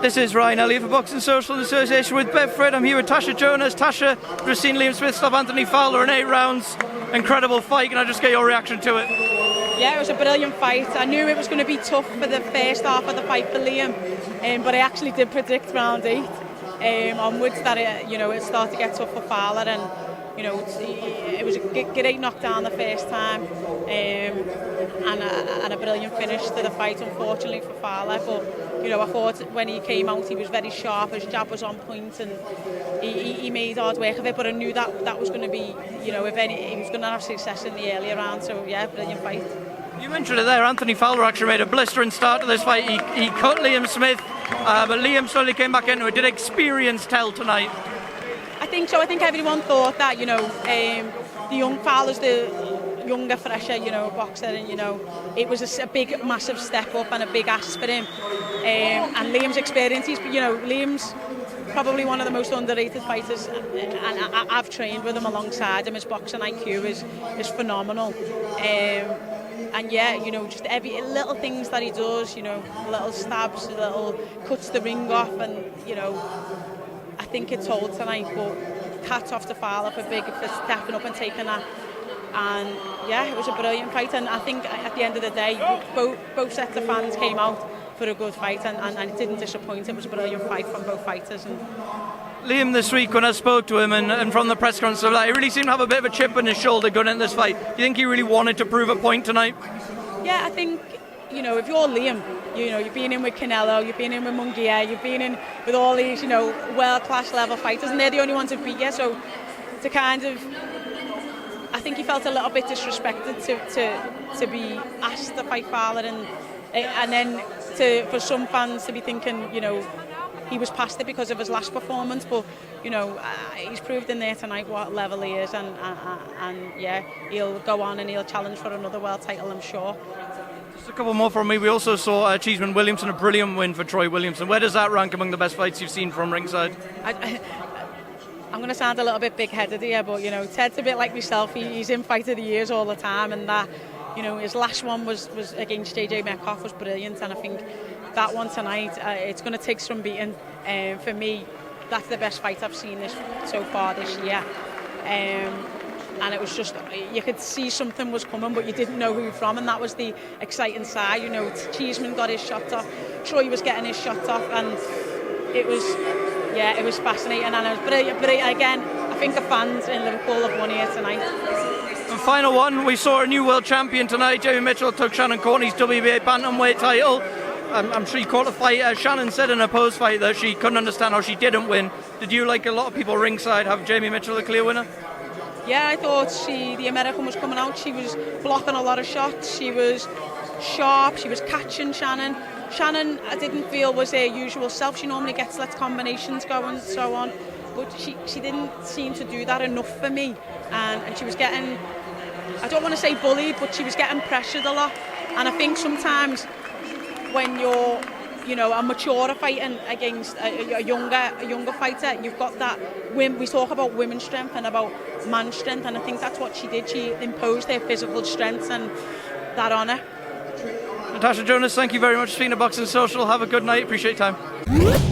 This is Ryan Elliott for Boxing Social in association with Bedford. I'm here with Tasha Jonas. Tasha, just seen Liam Smith stop Anthony Fowler in 8 rounds. Incredible fight. Can I just get your reaction to it? Yeah, it was a brilliant fight. I knew it was going to be tough for the first half of the fight for Liam, but I actually did predict round 8 onwards that it started to get tough for Fowler, and it was a great knockdown the first time, and a brilliant finish to the fight, unfortunately for Fowler. But I thought when he came out, he was very sharp. His jab was on point, and he made hard work of it. But I knew that was going to be, if he was going to have success in the earlier round. So yeah, brilliant fight. You mentioned it there. Anthony Fowler actually made a blistering start to this fight. He cut Liam Smith, but Liam slowly came back into it. Did experience tell tonight? I think so. I think everyone thought that, the young Fowler's the younger, fresher, boxer, and it was a big, massive step up and a big ask for him. And Liam's experience, Liam's probably one of the most underrated fighters, and I've trained with him alongside him. His boxing IQ is phenomenal. And yeah, just every little things that he does, little stabs, little cuts the ring off, and I think it told tonight. But hats off to Fowler for stepping up and taking that. And yeah, it was a brilliant fight, and I think at the end of the day, both sets of fans came out for a good fight, and it didn't disappoint. It was a brilliant fight from both fighters. And Liam this week, when I spoke to him and from the press conference, he really seemed to have a bit of a chip on his shoulder going into this fight. Do you think he really wanted to prove a point tonight? Yeah, I think, if you're Liam, you've been in with Canelo, you've been in with Munguia, you've been in with all these, world-class level fighters, and they're the only ones who've beat you. So to kind of, I think he felt a little bit disrespected to be asked to fight Fowler, and then for some fans to be thinking, he was past it because of his last performance. But he's proved in there tonight what level he is, and yeah, he'll go on and he'll challenge for another world title, I'm sure. Just a couple more from me. We also saw Cheeseman Williamson, a brilliant win for Troy Williamson. Where does that rank among the best fights you've seen from ringside? I'm going to sound a little bit big-headed here, but Ted's a bit like myself. He's in fight of the years all the time, and that his last one was against JJ Metcalf was brilliant, and I think that one tonight it's going to take some beating. For me, that's the best fight I've seen so far this year. And it was just, you could see something was coming, but you didn't know who from, and that was the exciting side. Cheeseman got his shot off, Troy was getting his shot off, and it was fascinating, and it was brilliant. Again, I think the fans in Liverpool have won here tonight. And final one, we saw a new world champion tonight. Jamie Mitchell took Shannon Courtenay's WBA bantamweight title. I'm sure you caught the fight. Shannon said in a post-fight that she couldn't understand how she didn't win. Did you, like a lot of people ringside, have Jamie Mitchell the clear winner? Yeah, I thought the American was coming out. She was blocking a lot of shots. She was sharp. She was catching Shannon. Shannon, I didn't feel was her usual self. She normally lets combinations go and so on, but she didn't seem to do that enough for me. And she was getting, I don't want to say bullied, but she was getting pressured a lot. And I think sometimes when you're, a maturer fighting against a younger fighter, you've got that. We talk about women's strength and about man's strength, and I think that's what she did. She imposed her physical strength and that on her. Tasha Jonas, thank you very much for being a Boxing Social. Have a good night. Appreciate your time.